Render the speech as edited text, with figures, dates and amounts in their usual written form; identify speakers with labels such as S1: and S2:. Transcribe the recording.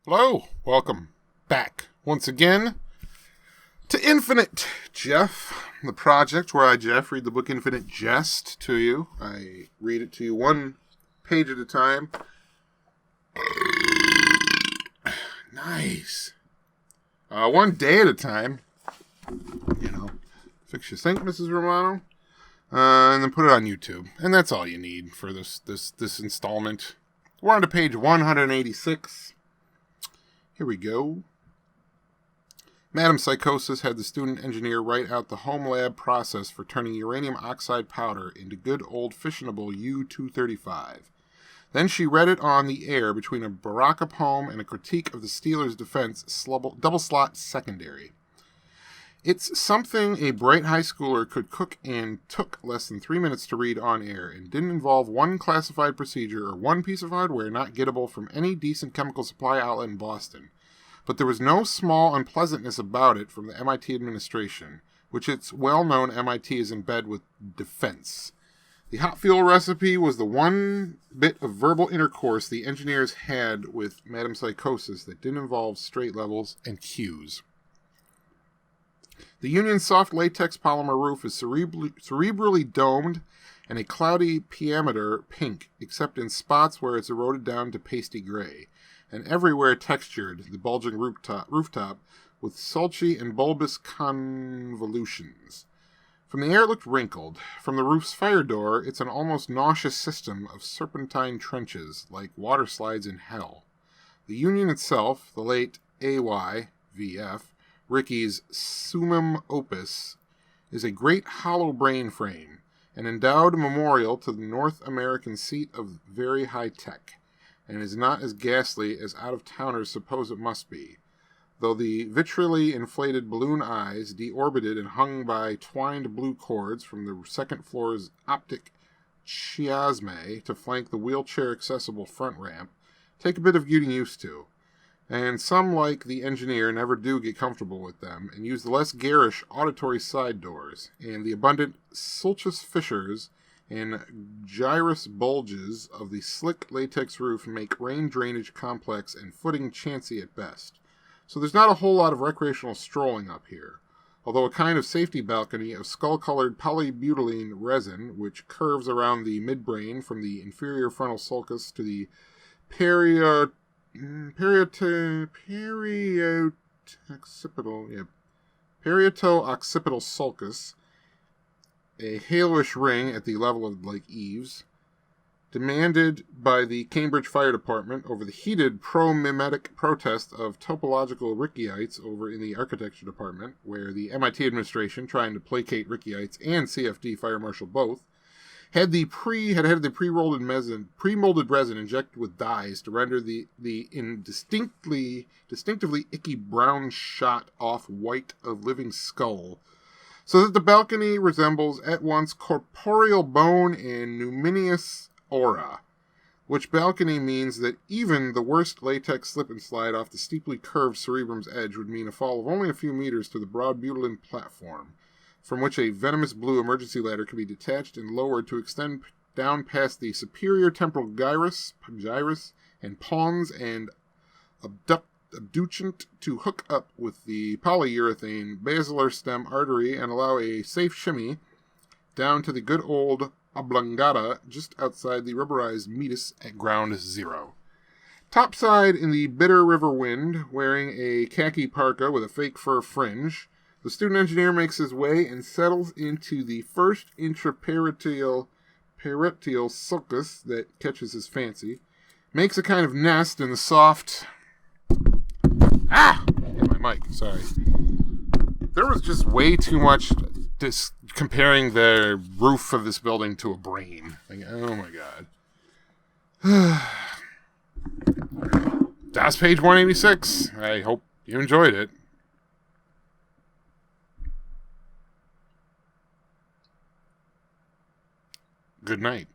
S1: Hello, welcome back once again to Infinite Jeff, the project where I, Jeff, read the book Infinite Jest to you. I read it to you one page at a time. Nice. One day at a time. You know, fix your sink, Mrs. Romano, and then put it on YouTube. And that's all you need for this installment. We're on to page 186. Here we go. Madam Psychosis had the student engineer write out the home lab process for turning uranium oxide powder into good old fissionable U-235. Then she read it on the air between a Baraka poem and a critique of the Steelers' defense double slot secondary. It's something a bright high schooler could cook and took less than 3 minutes to read on air and didn't involve one classified procedure or one piece of hardware not gettable from any decent chemical supply outlet in Boston. But there was no small unpleasantness about it from the MIT administration, which it's well known MIT is in bed with defense. The hot fuel recipe was the one bit of verbal intercourse the engineers had with Madam Psychosis that didn't involve straight levels and cues. The Union's soft latex polymer roof is cerebrally domed and a cloudy piameter pink, except in spots where it's eroded down to pasty gray, and everywhere textured, the bulging rooftop with sulci and bulbous convolutions. From the air it looked wrinkled. From the roof's fire door, it's an almost nauseous system of serpentine trenches, like water slides in hell. The Union itself, the late A.Y. V.F., Ricky's summum opus, is a great hollow brain frame, an endowed memorial to the North American seat of very high tech, and is not as ghastly as out-of-towners suppose it must be, though the vitriously inflated balloon eyes, deorbited and hung by twined blue cords from the second floor's optic chiasme to flank the wheelchair-accessible front ramp, take a bit of getting used to. And some, like the engineer, never do get comfortable with them, and use the less garish auditory side doors, and the abundant sulcus fissures and gyrus bulges of the slick latex roof make rain drainage complex and footing chancy at best. So there's not a whole lot of recreational strolling up here, although a kind of safety balcony of skull-colored polybutylene resin, which curves around the midbrain from the inferior frontal sulcus to the periooccipital sulcus, a haloish ring at the level of Lake Eves, demanded by the Cambridge Fire Department over the heated pro-mimetic protest of topological Rickyites over in the Architecture Department, where the MIT administration, trying to placate Rickyites and CFD Fire Marshal both, had the pre-molded resin injected with dyes to render the distinctively icky brown shot off white of living skull, so that the balcony resembles at once corporeal bone and numinous aura, which balcony means that even the worst latex slip and slide off the steeply curved cerebrum's edge would mean a fall of only a few meters to the broad butylene platform, from which a venomous blue emergency ladder can be detached and lowered to extend down past the superior temporal gyrus and pons and abducent to hook up with the polyurethane basilar stem artery and allow a safe shimmy down to the good old oblongata just outside the rubberized meatus at ground zero. Topside in the bitter river wind, wearing a khaki parka with a fake fur fringe, the student engineer makes his way and settles into the first intraparietal sulcus that catches his fancy, makes a kind of nest in the soft... Hit my mic, sorry. There was just way too much comparing the roof of this building to a brain. Like, oh my god. That's page 186. I hope you enjoyed it. Good night.